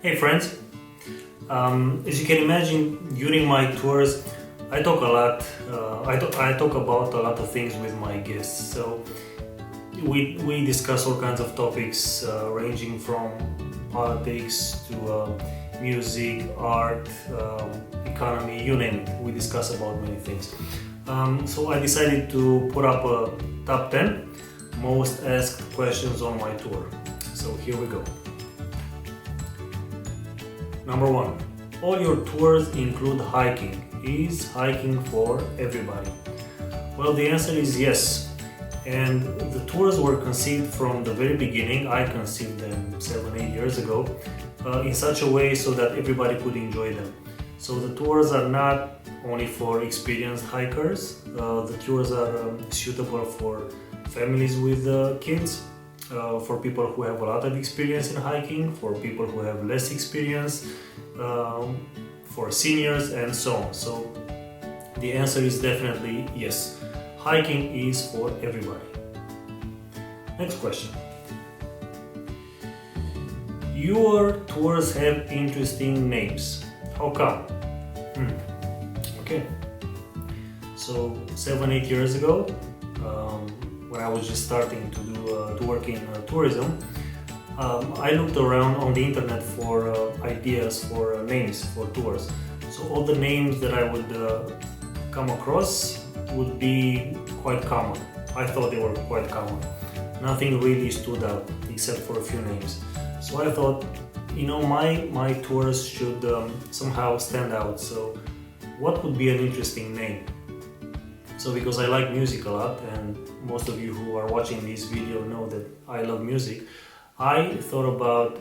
Hey friends, as you can imagine, during my tours, I talk a lot. I talk about a lot of things with my guests. So we discuss all kinds of topics, ranging from politics to music, art, economy, you name it. We discuss about many things. So I decided to put up a top 10 most asked questions on my tour. So here we go. Number 1. All your tours include hiking. Is hiking for everybody? Well, the answer is yes. And the tours were conceived from the very beginning. I conceived them 7-8 years ago in such a way so that everybody could enjoy them. So the tours are not only for experienced hikers. The tours are suitable for families with kids, for people who have a lot of experience in hiking, for people who have less experience, for seniors, and so on. So the answer is definitely yes. Hiking is for everybody. Next question. Your tours have interesting names. How come? Okay. So 7-8 years ago, when I was just starting to work in tourism, I looked around on the internet for ideas for names for tours. So all the names that I would come across would be quite common. I thought they were quite common. Nothing really stood out except for a few names. So I thought, my tours should somehow stand out. So what would be an interesting name? So because I like music a lot, and most of you who are watching this video know that I love music, I thought about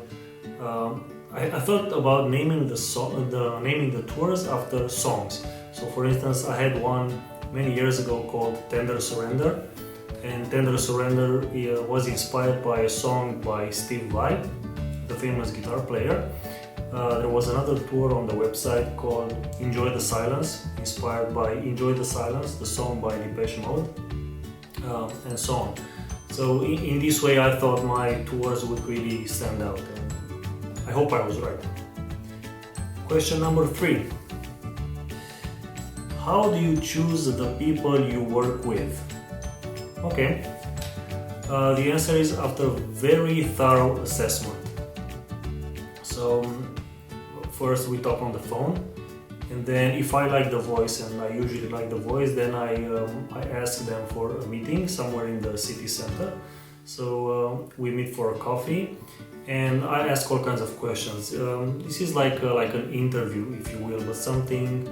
naming the tours after songs. So for instance, I had one many years ago called Tender Surrender, and Tender Surrender was inspired by a song by Steve Vai, the famous guitar player. There was another tour on the website called Enjoy the Silence, inspired by Enjoy the Silence, the song by Depeche Mode, and so on. So in this way, I thought my tours would really stand out, and I hope I was right. Question number 3. How do you choose the people you work with? Okay, the answer is after very thorough assessment. So first we talk on the phone, and then if I like the voice, and I usually like the voice, then I ask them for a meeting somewhere in the city center. So we meet for a coffee, and I ask all kinds of questions. This is like an interview, if you will, but something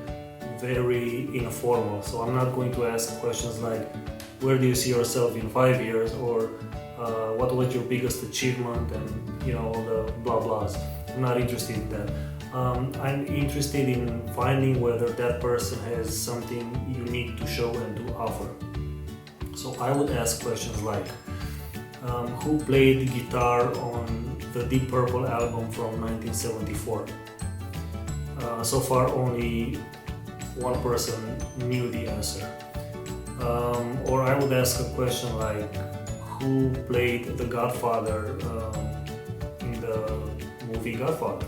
very informal. So I'm not going to ask questions like, where do you see yourself in 5 years, or what was your biggest achievement, and all the blah blahs. I'm not interested in that. I'm interested in finding whether that person has something unique to show and to offer. So I would ask questions like, who played guitar on the Deep Purple album from 1974? So far only one person knew the answer. Or I would ask a question like, who played the Godfather in the movie Godfather?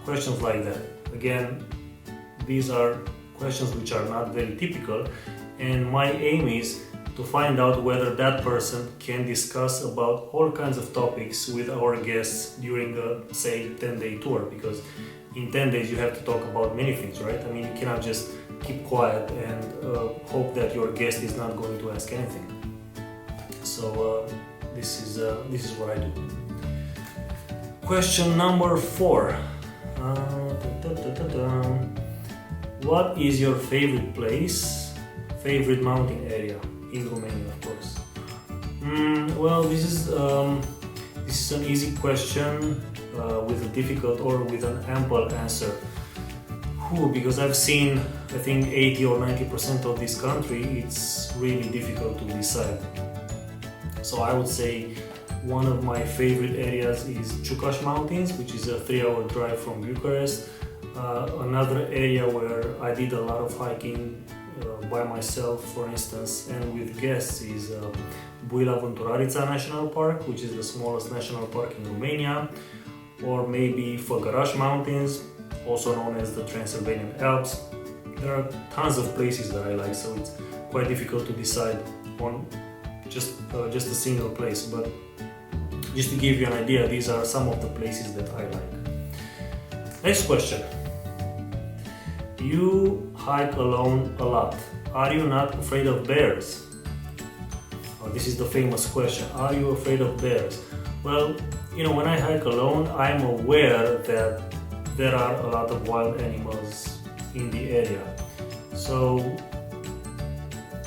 Questions like that. Again, these are questions which are not very typical, and my aim is to find out whether that person can discuss about all kinds of topics with our guests during a, say, 10-day tour, because in 10 days you have to talk about many things, right? I mean, you cannot just keep quiet and hope that your guest is not going to ask anything. So this is what I do. Question number 4. What is your favorite place, favorite mountain area in Romania, of course? Well, this is an easy question with a difficult or with an ample answer. Because I've seen, I think 80 or 90% of this country, it's really difficult to decide. So I would say one of my favorite areas is Ciucaș Mountains, which is a 3-hour drive from Bucharest. Another area where I did a lot of hiking by myself, for instance, and with guests is Buila Vânturarița National Park, which is the smallest national park in Romania. or maybe Făgăraș Mountains, also known as the Transylvanian Alps. There are tons of places that I like, so it's quite difficult to decide on just a single place. But just to give you an idea, these are some of the places that I like. Next question. You hike alone a lot. Are you not afraid of bears? This is the famous question. Are you afraid of bears? Well, when I hike alone, I'm aware that there are a lot of wild animals in the area. So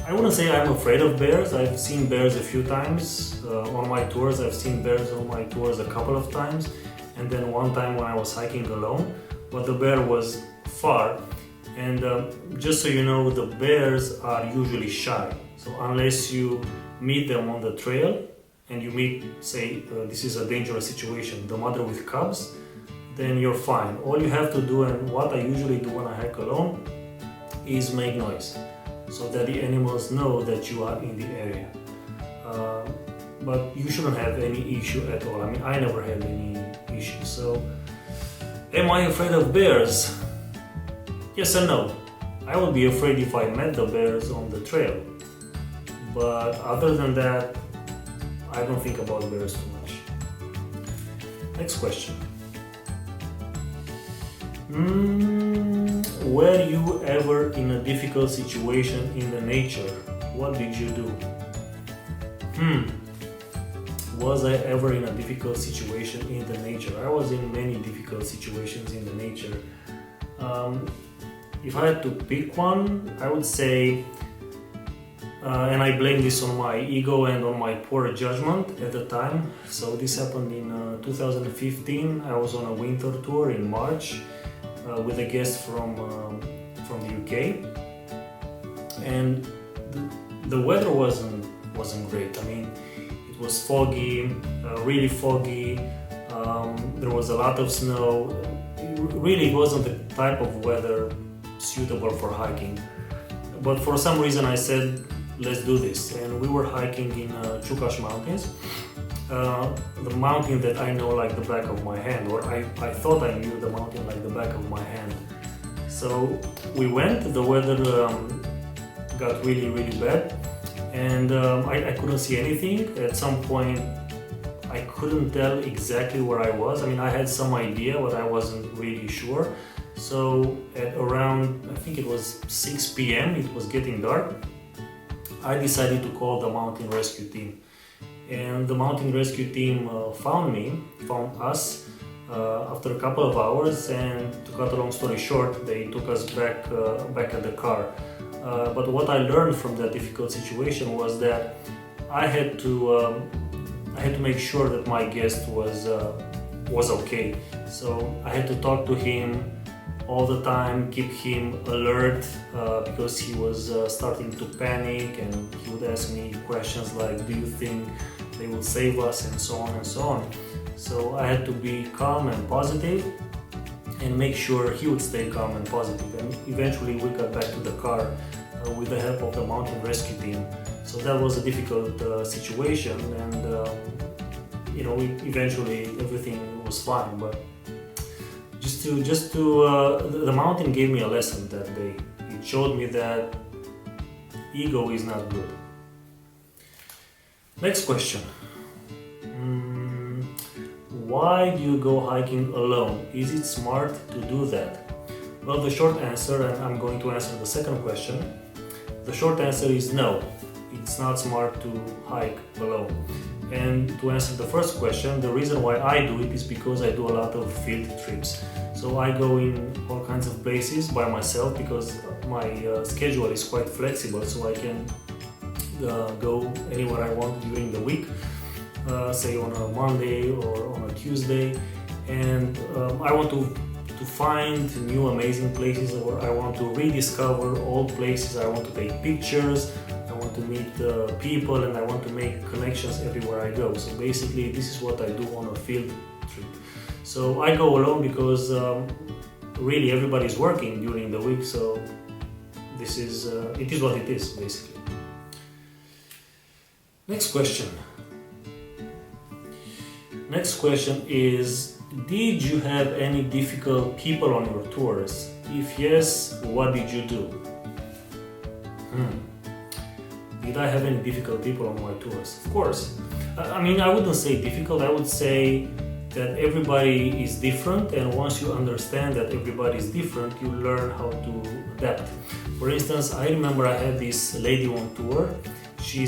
I wouldn't say I'm afraid of bears. I've seen bears a few times on my tours. I've seen bears on my tours a couple of times, and then one time when I was hiking alone, but the bear was far. And just so you know, the bears are usually shy. So unless you meet them on the trail and you meet, say, this is a dangerous situation, the mother with cubs, then you're fine. All you have to do, and what I usually do when I hike alone, is make noise, so that the animals know that you are in the area. But you shouldn't have any issue at all. I mean, I never had any issue. So, am I afraid of bears? Yes and no. I would be afraid if I met the bears on the trail. But other than that, I don't think about bears too much. Next question. Were you ever in a difficult situation in the nature? What did you do? Was I ever in a difficult situation in the nature? I was in many difficult situations in the nature. If I had to pick one, I would say, and I blame this on my ego and on my poor judgment at the time. So this happened in 2015. I was on a winter tour in March with a guest from the UK, and the weather wasn't great. I mean, it was foggy, really foggy. There was a lot of snow. It wasn't the type of weather suitable for hiking. But for some reason I said, let's do this. And we were hiking in Ciucaș Mountains, the mountain that I know like the back of my hand, or I thought I knew the mountain like the back of my hand. So we went, the weather got really, really bad, and I couldn't see anything. At some point I couldn't tell exactly where I was. I mean, I had some idea, but I wasn't really sure. So at around, I think it was 6 p.m., it was getting dark, I decided to call the mountain rescue team. And the mountain rescue team found us after a couple of hours, and to cut a long story short, they took us back at the car. But what I learned from that difficult situation was that I had to make sure that my guest was okay. So I had to talk to him all the time, keep him alert, because he was starting to panic, and he would ask me questions like, do you think they will save us, and so on and so on. So I had to be calm and positive and make sure he would stay calm and positive. And eventually we got back to the car with the help of the mountain rescue team. So that was a difficult situation, and eventually everything was fine. But the mountain gave me a lesson that day. It showed me that ego is not good. Next question. Why do you go hiking alone? Is it smart to do that? Well, the short answer, and I'm going to answer the second question, the short answer is no. It's not smart to hike alone. And to answer the first question, the reason why I do it is because I do a lot of field trips. So I go in all kinds of places by myself because my schedule is quite flexible, so I can go anywhere I want during the week, say on a Monday or on a Tuesday. And I want to find new amazing places, or I want to rediscover old places. I want to take pictures, I want to meet people, and I want to make connections everywhere I go. So basically this is what I do on a field trip. So I go alone because really everybody's working during the week, so it is what it is basically. Next question. Next question is, did you have any difficult people on your tours? If yes, what did you do? Did I have any difficult people on my tours? Of course. I mean, I wouldn't say difficult, I would say that everybody is different, and once you understand that everybody is different, you learn how to adapt. For instance, I remember I had this lady on tour. She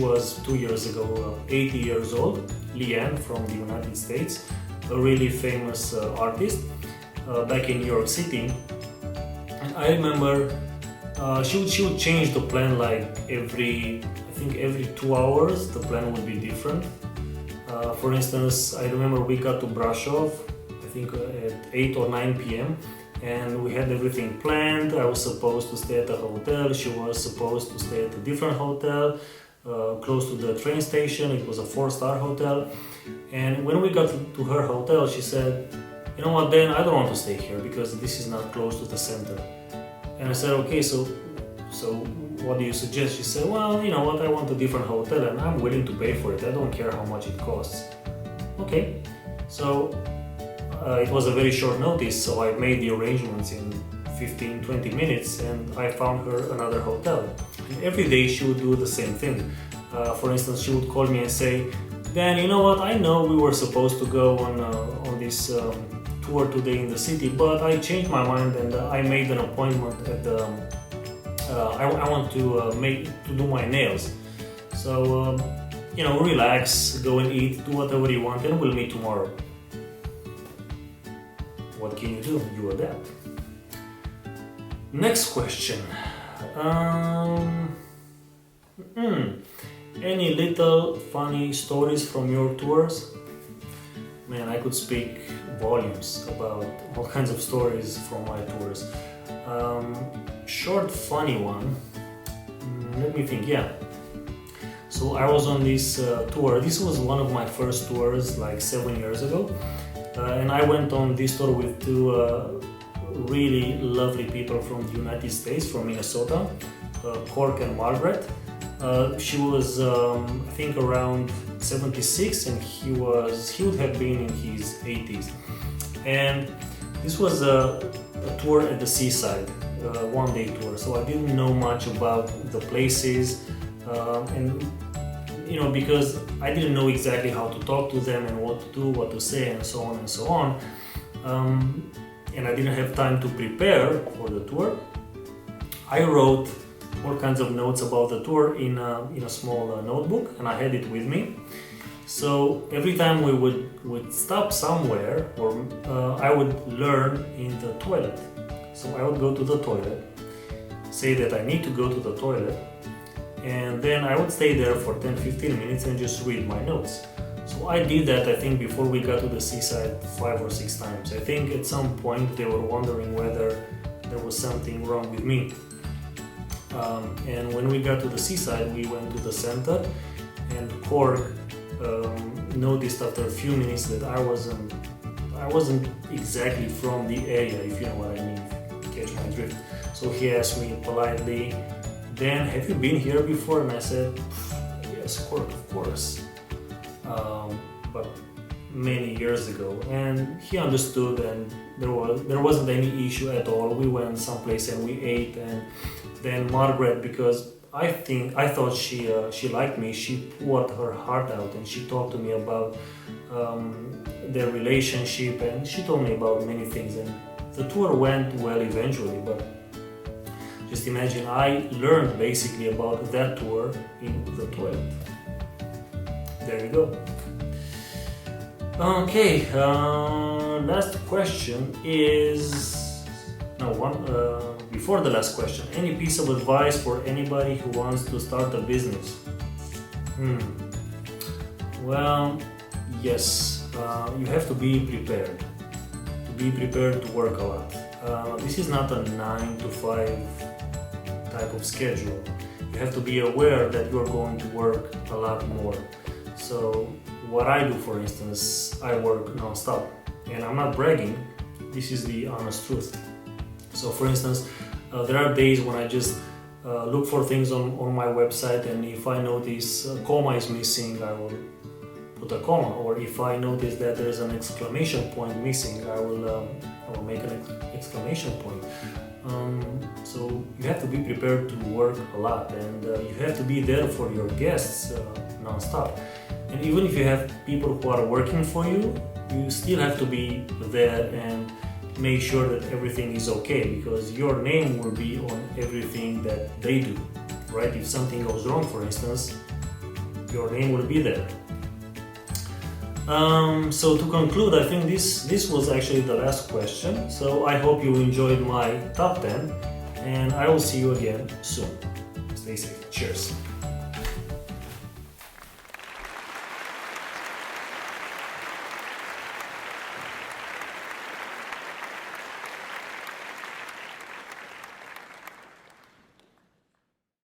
was 2 years ago 80 years old, Leanne from the United States, a really famous artist back in New York City. And I remember she would change the plan like every 2 hours. The plan would be different. For instance, I remember we got to Brasov, I think at 8 or 9 p.m. and we had everything planned. I was supposed to stay at a hotel. She was supposed to stay at a different hotel close to the train station. It was a 4-star hotel. And when we got to her hotel, she said, "You know what, Dan, I don't want to stay here because this is not close to the center." And I said, "Okay, so what do you suggest?" She said, "Well, you know what, I want a different hotel and I'm willing to pay for it. I don't care how much it costs." Okay, so it was a very short notice, so I made the arrangements in 15-20 minutes and I found her another hotel. And every day she would do the same thing. For instance, she would call me and say, "Dan, you know what, I know we were supposed to go on this tour today in the city, but I changed my mind and I made an appointment at the I want to do my nails. So relax, go and eat, do whatever you want, and we'll meet tomorrow." What can you do? You adapt. Next question. Any little funny stories from your tours? Man, I could speak volumes about all kinds of stories from my tours. Short funny one. Let me think. Yeah. So I was on this tour. This was one of my first tours, like 7 years ago, and I went on this tour with two really lovely people from the United States, from Minnesota, Cork and Margaret. She was, I think, around 76, and he would have been in his 80s. And this was a tour at the seaside, one-day tour. So I didn't know much about the places, and because I didn't know exactly how to talk to them and what to do, what to say, and so on and so on. And I didn't have time to prepare for the tour. I wrote all kinds of notes about the tour in a small notebook, and I had it with me. So every time we would stop somewhere, or I would learn in the toilet. So I would go to the toilet, say that I need to go to the toilet, and then I would stay there for 10-15 minutes and just read my notes. So I did that, I think, before we got to the seaside 5 or 6 times. I think at some point they were wondering whether there was something wrong with me. And when we got to the seaside, we went to the center, and Cork noticed after a few minutes that I wasn't exactly from the area, if you know what I mean, catch my drift. So he asked me politely, "Dan, have you been here before?" And I said, "Yes, Cork, of course, but many years ago." And he understood, and there wasn't any issue at all. We went someplace and we ate, and then Margaret, because I thought she liked me, she poured her heart out and she talked to me about their relationship, and she told me about many things, and the tour went well eventually. But just imagine, I learned basically about that tour in the toilet. There you go. Okay, last question is before the last question, any piece of advice for anybody who wants to start a business? Well, yes, you have to be prepared. To be prepared to work a lot. This is not a 9-to-5 type of schedule. You have to be aware that you're going to work a lot more. So what I do, for instance, I work non-stop, and I'm not bragging, this is the honest truth. So for instance, there are days when I just look for things on my website, and if I notice a comma is missing, I will put a comma, or if I notice that there is an exclamation point missing, I will make an exclamation point. So you have to be prepared to work a lot, and you have to be there for your guests non-stop. And even if you have people who are working for you, you still have to be there and make sure that everything is okay, because your name will be on everything that they do, right? If something goes wrong, for instance, your name will be there. So to conclude, I think this was actually the last question. So I hope you enjoyed my top 10, and I will see you again soon. Stay safe. Cheers.